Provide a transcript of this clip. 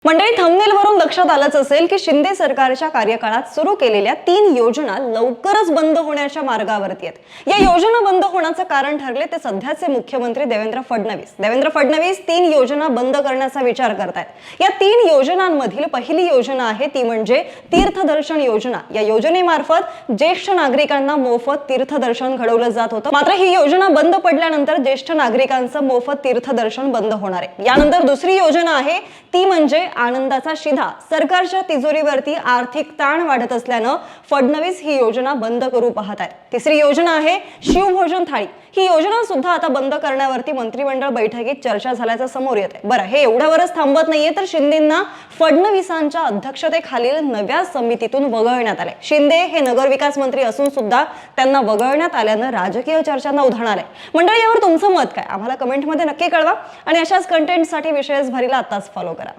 मंडळी, थंबनेल वरून लक्षात आलंच असेल की शिंदे सरकारच्या कार्यकाळात सुरू केलेल्या 3 योजना लवकरच बंद होण्याच्या मार्गावरती आहेत। या योजना बंद होण्याचं कारण ठरले ते सध्याचे मुख्यमंत्री देवेंद्र फडणवीस। देवेंद्र फडणवीस 3 योजना बंद करण्याचा विचार करतायत। या 3 योजनांमधील पहिली योजना आहे ती म्हणजे तीर्थदर्शन योजना। या योजनेमार्फत ज्येष्ठ नागरिकांना मोफत तीर्थदर्शन घडवलं जात होतं। मात्र ही योजना बंद पडल्यानंतर ज्येष्ठ नागरिकांचं मोफत तीर्थदर्शन बंद होणार आहे। यानंतर दुसरी योजना आहे ती म्हणजे आनंदाचा शिधा। सरकारच्या तिजोरीवरती आर्थिक ताण वाढत असल्यानं फडणवीस ही योजना बंद करू पाहत आहेत। तिसरी योजना आहे शिवभोजन थाळी। ही योजना सुद्धा आता बंद करण्यावरती मंत्रिमंडळ बैठकीत चर्चा झाल्याचं समोर येत आहे। बरं, हे एवढ्यावरच थांबत नाहीये तर शिंदेंना फडणवीसांच्या अध्यक्षतेखालील नव्या समितीतून वगळण्यात आले। शिंदे हे नगरविकास मंत्री असून सुद्धा त्यांना वगळण्यात आल्यानं राजकीय चर्चांना उधाण आलंय। मंडळी, यावर तुमचं मत काय? आम्हाला कमेंटमध्ये नक्की कळवा आणि अशाच कंटेंटसाठी विशेष भरीला आताच फॉलो करा।